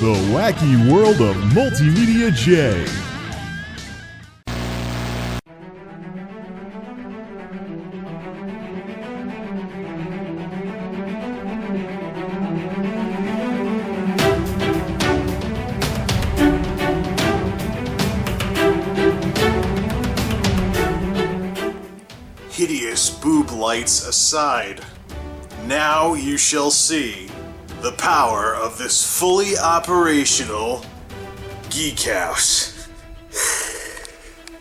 The wacky world of MultimediaJay. Hideous boob lights aside, now you shall see the power of this fully operational Geekhouse.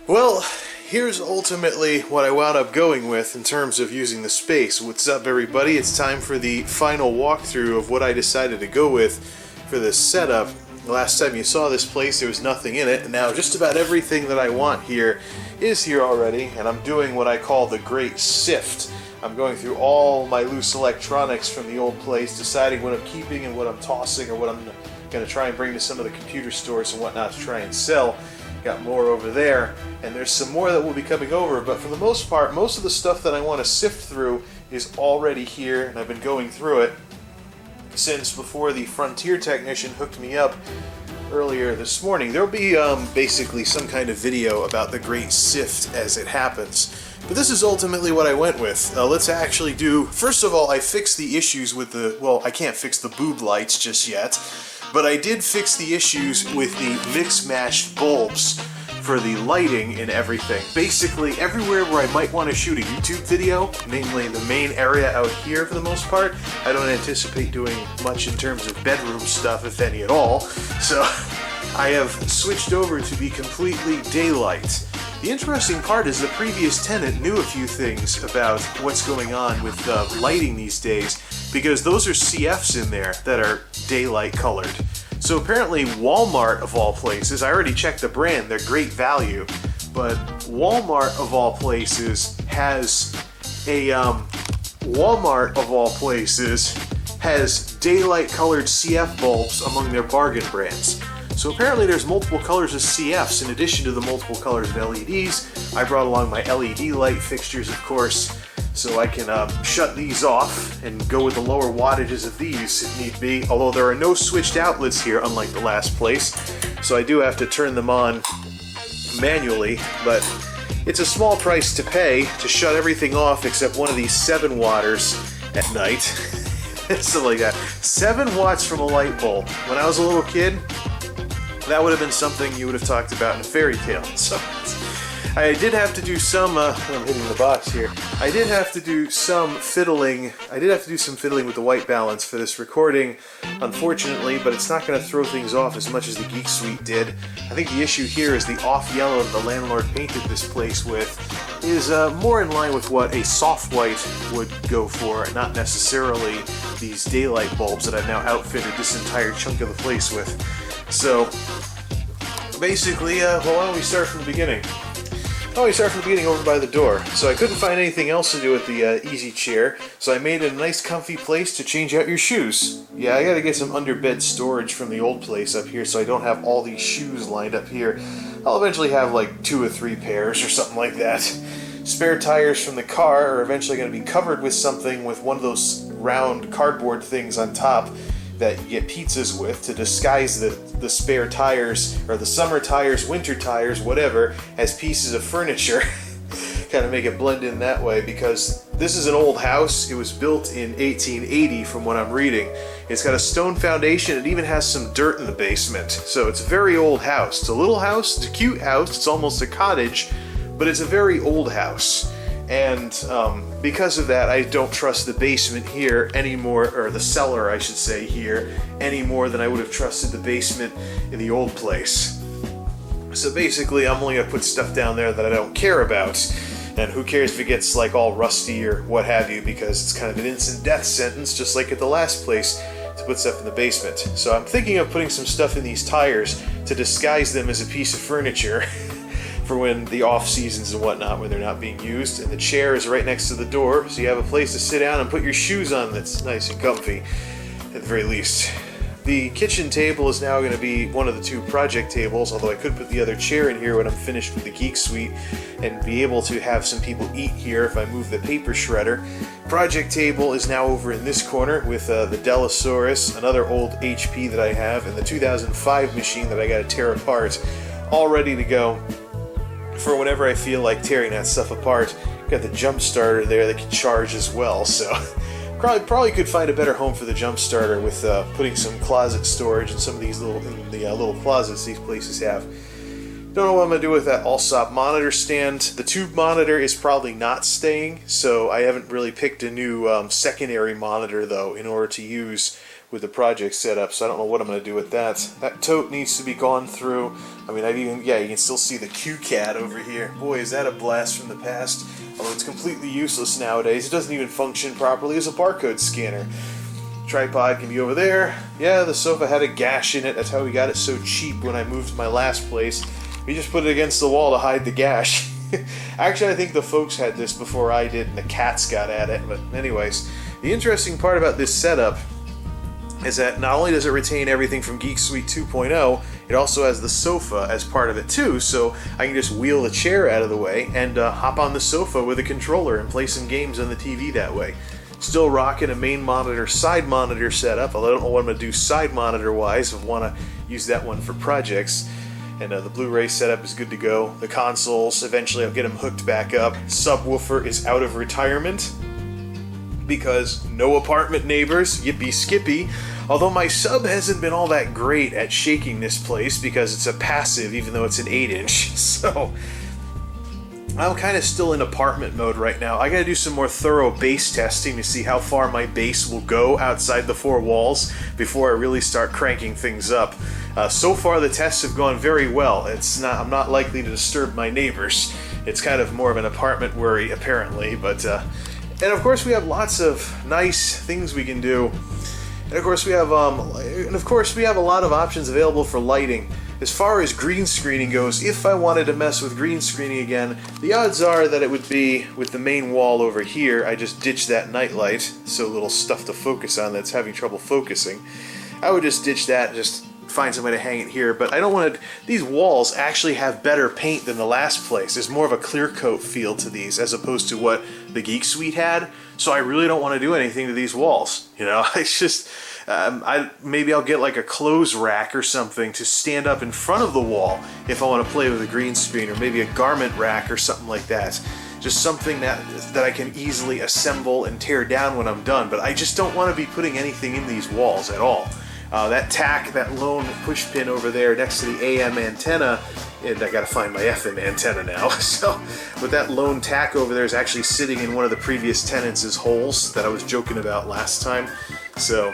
Well, here's ultimately what I wound up going with in terms of using the space. What's up, everybody? It's time for the final walkthrough of what I decided to go with for this setup. The last time you saw this place, there was nothing in it, and now just about everything that I want here is here already, and I'm doing what I call the Great Sift. I'm going through all my loose electronics from the old place, deciding what I'm keeping and what I'm tossing, or what I'm going to try and bring to some of the computer stores and whatnot to try and sell. Got more over there, and there's some more that will be coming over, but for the most part, most of the stuff that I want to sift through is already here, and I've been going through it since before the Frontier technician hooked me up earlier this morning. There'll be basically some kind of video about the Great Sift as it happens. But this is ultimately what I went with. Let's actually do... First of all, I fixed the issues with the... Well, I can't fix the boob lights just yet, but I did fix the issues with the mix-matched bulbs for the lighting and everything. Basically, everywhere where I might want to shoot a YouTube video, namely the main area out here for the most part, I don't anticipate doing much in terms of bedroom stuff, if any at all, so I have switched over to be completely daylight. The interesting part is the previous tenant knew a few things about what's going on with lighting these days, because those are CFs in there that are daylight colored. So apparently Walmart, of all places, I already checked the brand, they're great value, but Walmart, of all places, has daylight colored CF bulbs among their bargain brands. So apparently there's multiple colors of CFs in addition to the multiple colors of LEDs. I brought along my LED light fixtures, of course, so I can shut these off and go with the lower wattages of these if need be, although there are no switched outlets here, unlike the last place, so I do have to turn them on manually, but it's a small price to pay to shut everything off except one of these 7 watters at night. Something like that. 7 watts from a light bulb. When I was a little kid, that would have been something you would have talked about in a fairy tale. So I did have to do some, I'm hitting the box here. I did have to do some fiddling. With the white balance for this recording, unfortunately, but it's not going to throw things off as much as the Geek Suite did. I think the issue here is the off yellow that the landlord painted this place with is more in line with what a soft white would go for, not necessarily these daylight bulbs that I've now outfitted this entire chunk of the place with. So basically, well, why don't we start from the beginning? Over by the door. So I couldn't find anything else to do with the easy chair, so I made a nice comfy place to change out your shoes. Yeah, I gotta get some underbed storage from the old place up here so I don't have all these shoes lined up here. I'll eventually have like 2 or 3 pairs or something like that. Spare tires from the car are eventually going to be covered with something with one of those round cardboard things on top that you get pizzas with to disguise the spare tires, or the summer tires, winter tires, whatever, as pieces of furniture. Kind of make it blend in that way, because this is an old house. It was built in 1880 from what I'm reading. It's got a stone foundation. It even has some dirt in the basement. So it's a very old house. It's a little house. It's a cute house. It's almost a cottage, but it's a very old house. And because of that, I don't trust the basement here anymore, or the cellar, I should say, here, any more than I would have trusted the basement in the old place. So basically, I'm only going to put stuff down there that I don't care about. And who cares if it gets like all rusty or what have you, because it's kind of an instant death sentence, just like at the last place, to put stuff in the basement. So I'm thinking of putting some stuff in these tires to disguise them as a piece of furniture for when the off seasons and whatnot, when they're not being used. And the chair is right next to the door, so you have a place to sit down and put your shoes on that's nice and comfy, at the very least. The kitchen table is now going to be one of the two project tables, although I could put the other chair in here when I'm finished with the Geek Suite and be able to have some people eat here if I move the paper shredder. Project table is now over in this corner with the Delosaurus, another old HP that I have, and the 2005 machine that I got to tear apart, all ready to go for whenever I feel like tearing that stuff apart. Got the jump starter there that can charge as well, so probably could find a better home for the jump starter with putting some closet storage in some of these little closets these places have. Don't know what I'm gonna do with that Allsop monitor stand. The tube monitor is probably not staying, so I haven't really picked a new secondary monitor though in order to use with the project setup, so I don't know what I'm going to do with that. That tote needs to be gone through. I mean, you can still see the Q-Cat over here. Boy, is that a blast from the past. Although it's completely useless nowadays. It doesn't even function properly as a barcode scanner. Tripod can be over there. Yeah, the sofa had a gash in it. That's how we got it so cheap when I moved to my last place. We just put it against the wall to hide the gash. Actually, I think the folks had this before I did, and the cats got at it. But anyways, the interesting part about this setup is that not only does it retain everything from Geek Suite 2.0, it also has the sofa as part of it too, so I can just wheel the chair out of the way and hop on the sofa with a controller and play some games on the TV that way. Still rocking a main monitor, side monitor setup, although I don't know what I'm going to do side monitor wise. I want to use that one for projects. And the Blu-ray setup is good to go. The consoles, eventually I'll get them hooked back up. Subwoofer is out of retirement because no apartment neighbors, yippee skippy. Although my sub hasn't been all that great at shaking this place because it's a passive even though it's an 8-inch. So I'm kind of still in apartment mode right now. I gotta do some more thorough bass testing to see how far my bass will go outside the four walls before I really start cranking things up. So far the tests have gone very well. I'm not likely to disturb my neighbors. It's kind of more of an apartment worry apparently, but and of course we have lots of nice things we can do. And of course we have a lot of options available for lighting. As far as green screening goes, if I wanted to mess with green screening again, the odds are that it would be with the main wall over here. I just ditch that nightlight, so little stuff to focus on that's having trouble focusing. I would just ditch that and just find somebody to hang it here, but I don't want to. These walls actually have better paint than the last place. There's more of a clear coat feel to these as opposed to what the Geek Suite had, so I really don't want to do anything to these walls. You know, it's just maybe I'll get like a clothes rack or something to stand up in front of the wall if I want to play with a green screen, or maybe a garment rack or something like that. Just something that I can easily assemble and tear down when I'm done, but I just don't want to be putting anything in these walls at all. That lone push pin over there next to the AM antenna, and I gotta find my FM antenna now, so, but that lone tack over there is actually sitting in one of the previous tenants' holes that I was joking about last time. So,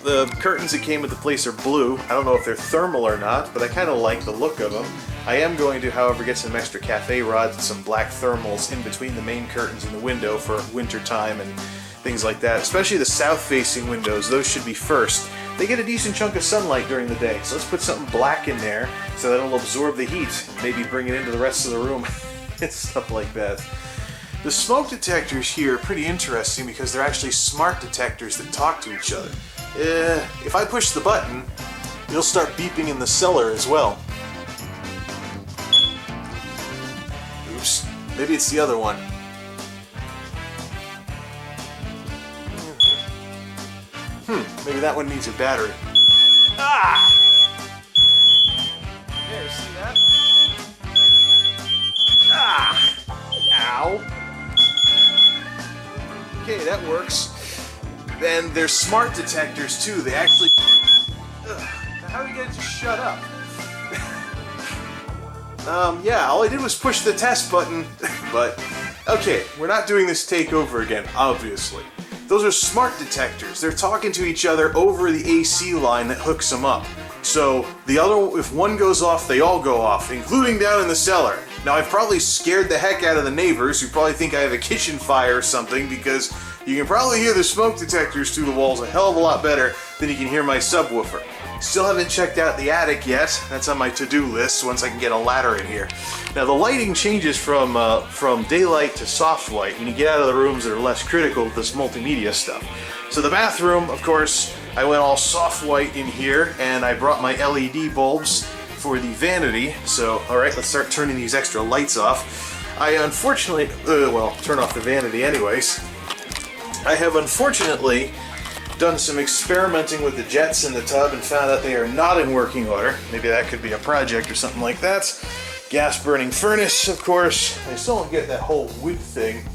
the curtains that came with the place are blue. I don't know if they're thermal or not, but I kind of like the look of them. I am going to, however, get some extra cafe rods and some black thermals in between the main curtains and the window for winter time and things like that, especially the south-facing windows. Those should be first. They get a decent chunk of sunlight during the day, so let's put something black in there so that it'll absorb the heat, maybe bring it into the rest of the room and stuff like that. The smoke detectors here are pretty interesting because they're actually smart detectors that talk to each other. If I push the button, it'll start beeping in the cellar as well. Oops, maybe it's the other one. Maybe that one needs a battery. Ah! There, see that? Ah! Ow! Okay, that works. Then there's smart detectors too. They actually... How do you get it to shut up? Yeah, all I did was push the test button, but... Okay, we're not doing this takeover again, obviously. Those are smart detectors. They're talking to each other over the AC line that hooks them up. So if one goes off, they all go off, including down in the cellar. Now I've probably scared the heck out of the neighbors who probably think I have a kitchen fire or something, because you can probably hear the smoke detectors through the walls a hell of a lot better than you can hear my subwoofer. Still haven't checked out the attic yet. That's on my to-do list once I can get a ladder in here. Now the lighting changes from daylight to soft light when you get out of the rooms that are less critical with this multimedia stuff. So the bathroom, of course, I went all soft white in here, and I brought my LED bulbs for the vanity. So, alright, let's start turning these extra lights off. I unfortunately, well, turn off the vanity anyways. I have unfortunately done some experimenting with the jets in the tub and found out they are not in working order. Maybe that could be a project or something like that. Gas burning furnace, of course. I still don't get that whole wood thing.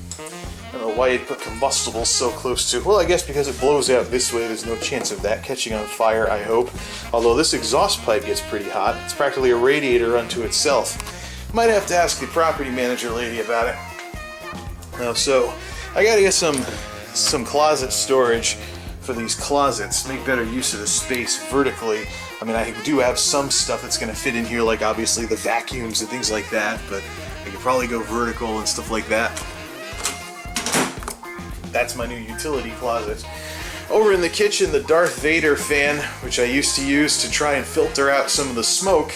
I don't know why you'd put combustibles so close to. Well, I guess because it blows out this way, there's no chance of that catching on fire, I hope. Although this exhaust pipe gets pretty hot. It's practically a radiator unto itself. Might have to ask the property manager lady about it. So I gotta get some closet storage for these closets. Make better use of the space vertically. I mean, I do have some stuff that's gonna fit in here, like obviously the vacuums and things like that, but I could probably go vertical and stuff like that. That's my new utility closet. Over in the kitchen, the Darth Vader fan, which I used to use to try and filter out some of the smoke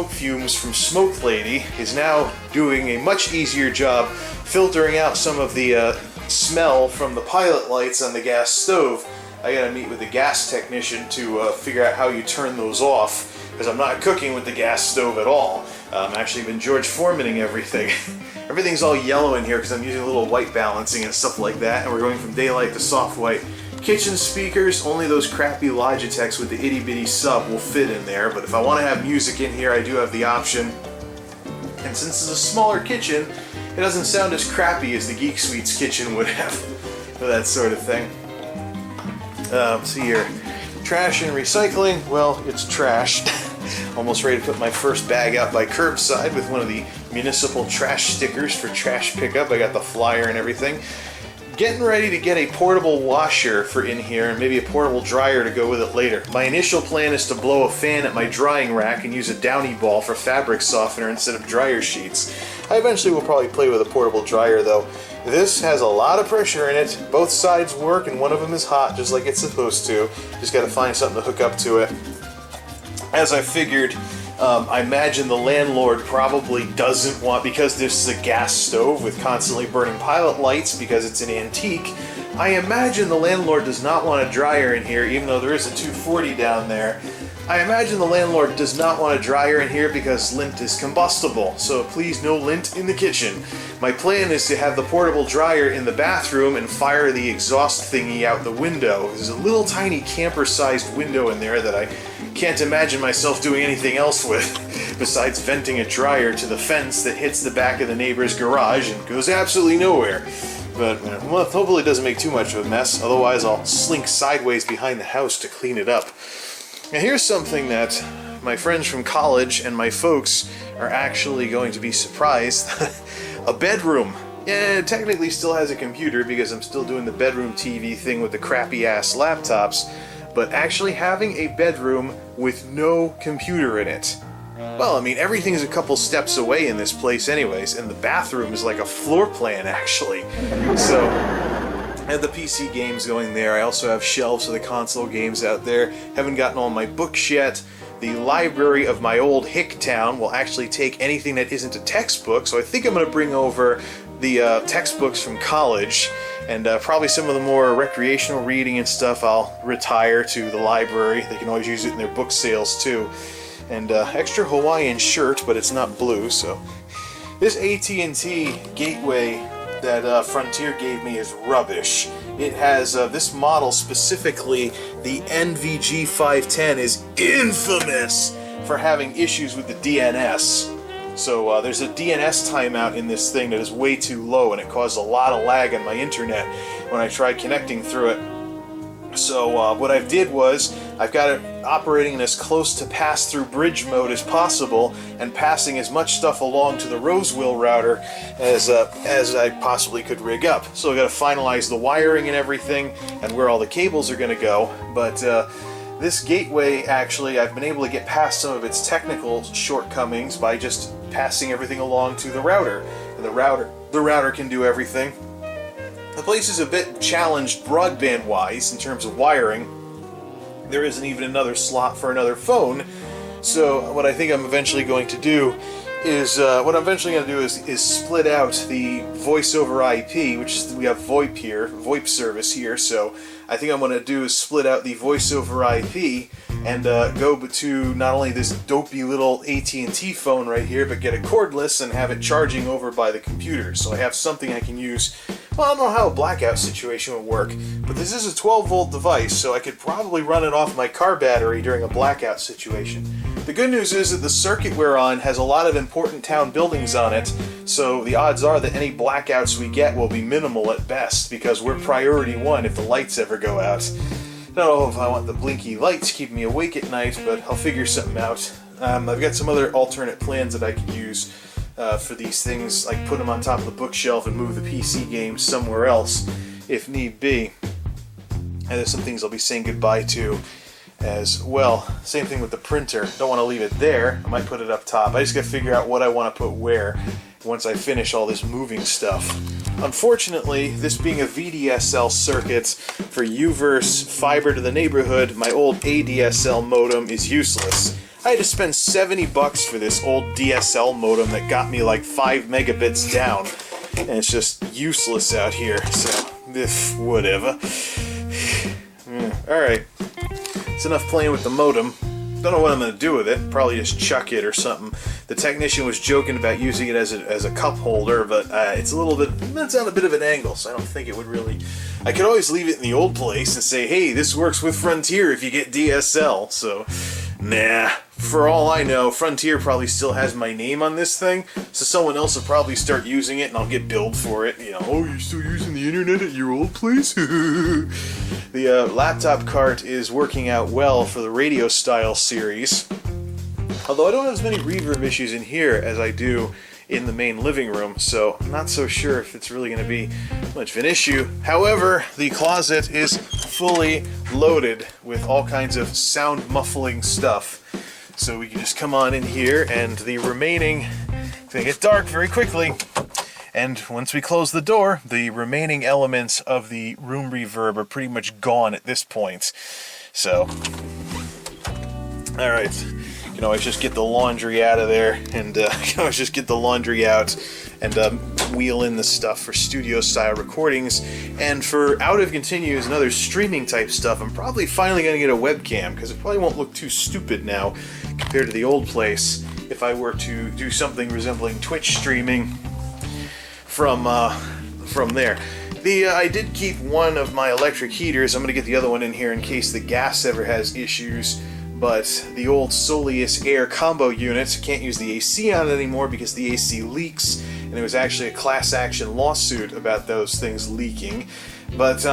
fumes from Smoke Lady, is now doing a much easier job filtering out some of the smell from the pilot lights on the gas stove. I gotta meet with the gas technician to figure out how you turn those off, because I'm not cooking with the gas stove at all. I've actually been George Foremaning everything. Everything's all yellow in here because I'm using a little white balancing and stuff like that, and we're going from daylight to soft white. Kitchen speakers, only those crappy Logitechs with the itty bitty sub will fit in there, but if I want to have music in here, I do have the option. And since it's a smaller kitchen, it doesn't sound as crappy as the Geek Suite's kitchen would have for that sort of thing. See here, trash and recycling, well, it's trashed. Almost ready to put my first bag out by curbside with one of the municipal trash stickers for trash pickup. I got the flyer and everything. Getting ready to get a portable washer for in here and maybe a portable dryer to go with it later. My initial plan is to blow a fan at my drying rack and use a downy ball for fabric softener instead of dryer sheets. I eventually will probably play with a portable dryer though. This has a lot of pressure in it. Both sides work and one of them is hot just like it's supposed to. Just gotta find something to hook up to it. As I figured, I imagine the landlord probably doesn't want, because this is a gas stove with constantly burning pilot lights because it's an antique, I imagine the landlord does not want a dryer in here, even though there is a 240 down there. I imagine the landlord does not want a dryer in here because lint is combustible, so please no lint in the kitchen. My plan is to have the portable dryer in the bathroom and fire the exhaust thingy out the window. There's a little tiny camper-sized window in there that I can't imagine myself doing anything else with besides venting a dryer to the fence that hits the back of the neighbor's garage and goes absolutely nowhere. But well, hopefully it doesn't make too much of a mess, otherwise I'll slink sideways behind the house to clean it up. Now here's something that my friends from college and my folks are actually going to be surprised. A bedroom. Yeah, it technically still has a computer because I'm still doing the bedroom TV thing with the crappy ass laptops, but actually having a bedroom with no computer in it. Well, I mean, everything's a couple steps away in this place anyways, and the bathroom is like a floor plan, actually. So, I have the PC games going there. I also have shelves of the console games out there. Haven't gotten all my books yet. The library of my old hick town will actually take anything that isn't a textbook, so I think I'm going to bring over the textbooks from college, and probably some of the more recreational reading and stuff I'll retire to the library. They can always use it in their book sales too. And extra Hawaiian shirt, but it's not blue, so. This AT&T gateway that Frontier gave me is rubbish. It has, this model specifically, the NVG510 is infamous for having issues with the DNS. So there's a DNS timeout in this thing that is way too low, and it caused a lot of lag on my internet when I tried connecting through it. So what I did was, I've got it operating in as close to pass-through bridge mode as possible, and passing as much stuff along to the Rosewheel router as I possibly could rig up. So I've got to finalize the wiring and everything, and where all the cables are going to go, but this gateway, actually, I've been able to get past some of its technical shortcomings by just passing everything along to the router. And the router can do everything. The place is a bit challenged broadband-wise in terms of wiring. There isn't even another slot for another phone. So what I think I'm eventually going to do is what I'm eventually going to do is split out the voice over IP, which is, we have VoIP here, VoIP service here, so I think I'm going to do is split out the voice over IP and go to not only this dopey little AT&T phone right here, but get a cordless and have it charging over by the computer, so I have something I can use. Well, I don't know how a blackout situation would work, but this is a 12-volt device, so I could probably run it off my car battery during a blackout situation. The good news is that the circuit we're on has a lot of important town buildings on it, so the odds are that any blackouts we get will be minimal at best, because we're priority one if the lights ever go out. I don't know if I want the blinky lights keeping me awake at night, but I'll figure something out. I've got some other alternate plans that I could use for these things, like put them on top of the bookshelf and move the PC games somewhere else if need be. And there's some things I'll be saying goodbye to as well. Same thing with the printer. Don't want to leave it there. I might put it up top. I just gotta figure out what I want to put where once I finish all this moving stuff. Unfortunately, this being a VDSL circuit for UVerse fiber to the neighborhood, my old ADSL modem is useless. I had to spend $70 for this old DSL modem that got me like 5 megabits down, and it's just useless out here, so whatever. Alright, it's enough playing with the modem. Don't know what I'm going to do with it. Probably just chuck it or something. The technician was joking about using it as a cup holder, but it's on a bit of an angle, so I don't think it would really... I could always leave it in the old place and say, hey, this works with Frontier if you get DSL, so... Nah. For all I know, Frontier probably still has my name on this thing, so someone else will probably start using it and I'll get billed for it. You know, oh, you're still using the internet at your old place? The laptop cart is working out well for the radio style series. Although I don't have as many reverb issues in here as I do in the main living room, so I'm not so sure if it's really going to be much of an issue. However, the closet is fully loaded with all kinds of sound muffling stuff. So we can just come on in here, and the remaining... It's going to get dark very quickly. And once we close the door, the remaining elements of the room reverb are pretty much gone at this point. So... Alright. You can always just get the laundry out of there, and you can always just get the laundry out and wheel in the stuff for studio-style recordings. And for out of continues and other streaming-type stuff, I'm probably finally going to get a webcam, because it probably won't look too stupid now compared to the old place if I were to do something resembling Twitch streaming from there. I did keep one of my electric heaters. I'm going to get the other one in here in case the gas ever has issues. But the old Soleus Air combo unit, can't use the AC on it anymore because the AC leaks, and there was actually a class action lawsuit about those things leaking. But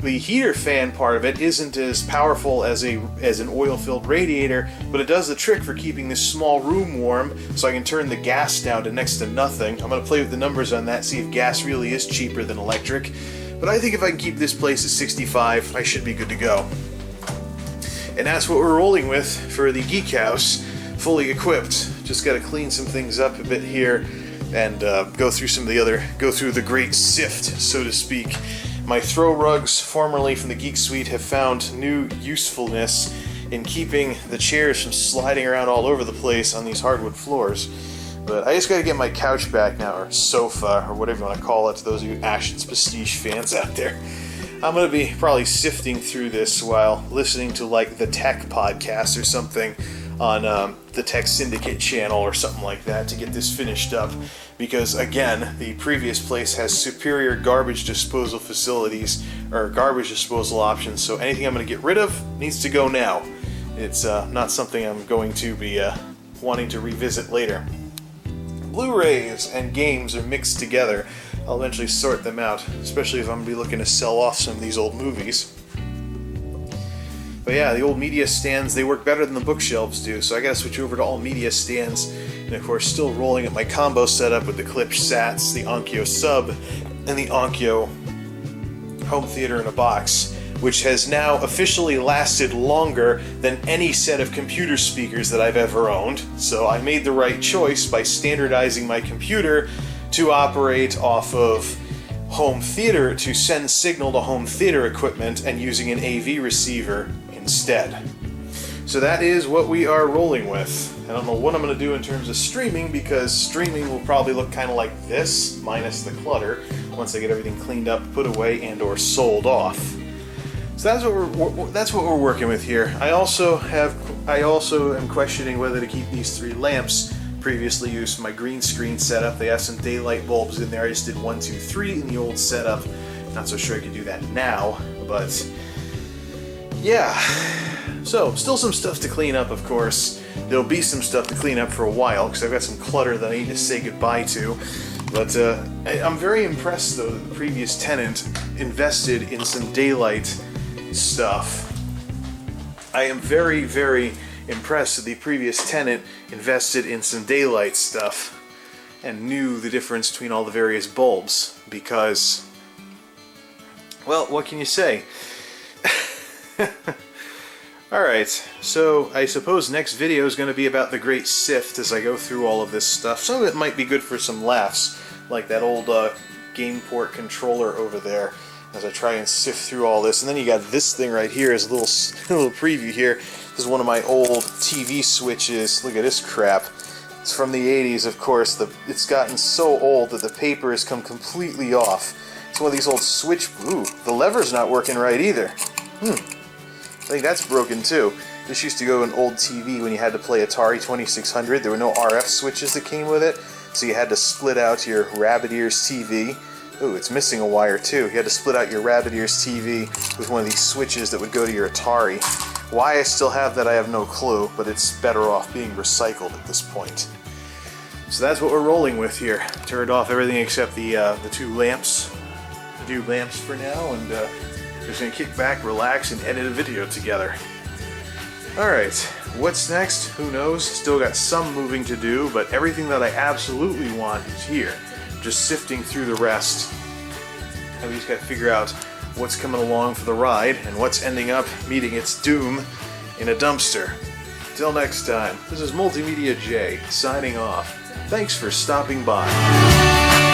the heater fan part of it isn't as powerful as an oil-filled radiator, but it does the trick for keeping this small room warm, so I can turn the gas down to next to nothing. I'm going to play with the numbers on that, see if gas really is cheaper than electric. But I think if I can keep this place at 65, I should be good to go. And that's what we're rolling with for the Geekhouse, fully equipped. Just got to clean some things up a bit here and go through the great sift, so to speak. My throw rugs, formerly from the Geek Suite, have found new usefulness in keeping the chairs from sliding around all over the place on these hardwood floors. But I just got to get my couch back now, or sofa, or whatever you want to call it, to those of you Ashton's Prestige fans out there. I'm going to be probably sifting through this while listening to, like, the Tech Podcast or something on the Tech Syndicate channel or something like that to get this finished up. Because, again, the previous place has superior garbage disposal facilities, or garbage disposal options, so anything I'm going to get rid of needs to go now. It's not something I'm going to be wanting to revisit later. Blu-rays and games are mixed together. I'll eventually sort them out, especially if I'm going to be looking to sell off some of these old movies. But yeah, the old media stands, they work better than the bookshelves do, so I gotta switch over to all media stands. And of course, still rolling at my combo setup with the Klipsch Sats, the Onkyo Sub, and the Onkyo Home Theater in a Box, which has now officially lasted longer than any set of computer speakers that I've ever owned. So I made the right choice by standardizing my computer to operate off of home theater, to send signal to home theater equipment, and using an AV receiver instead. So that is what we are rolling with. I don't know what I'm going to do in terms of streaming, because streaming will probably look kind of like this, minus the clutter, once I get everything cleaned up, put away, and or sold off. So that's what we're working with here. I also am questioning whether to keep these 3 lamps previously used for my green screen setup. They have some daylight bulbs in there. I just did 1, 2, 3 in the old setup. Not so sure I could do that now, but yeah. So, still some stuff to clean up, of course. There'll be some stuff to clean up for a while, because I've got some clutter that I need to say goodbye to. But I'm very impressed, though, that the previous tenant invested in some daylight stuff. I am very, very impressed that the previous tenant invested in some daylight stuff and knew the difference between all the various bulbs, because, well, what can you say? Alright, so I suppose next video is going to be about the Great Sift as I go through all of this stuff. Some of it might be good for some laughs, like that old game port controller over there, as I try and sift through all this. And then you got this thing right here as a little preview here. This is one of my old TV switches. Look at this crap. It's from the 80s, of course. It's gotten so old that the paper has come completely off. It's one of these old switch... Ooh, the lever's not working right either. I think that's broken too. This used to go in old TV when you had to play Atari 2600. There were no RF switches that came with it, so you had to split out your rabbit ears TV. Ooh, it's missing a wire too. You had to split out your rabbit ears TV with one of these switches that would go to your Atari. Why I still have that, I have no clue, but it's better off being recycled at this point. So that's what we're rolling with here. Turned off everything except the 2 lamps. The 2 lamps for now, and just gonna kick back, relax, and edit a video together. Alright, what's next? Who knows? Still got some moving to do, but everything that I absolutely want is here. Just sifting through the rest. And we just gotta figure out what's coming along for the ride, and what's ending up meeting its doom in a dumpster. Till next time, this is MultimediaJay signing off. Thanks for stopping by.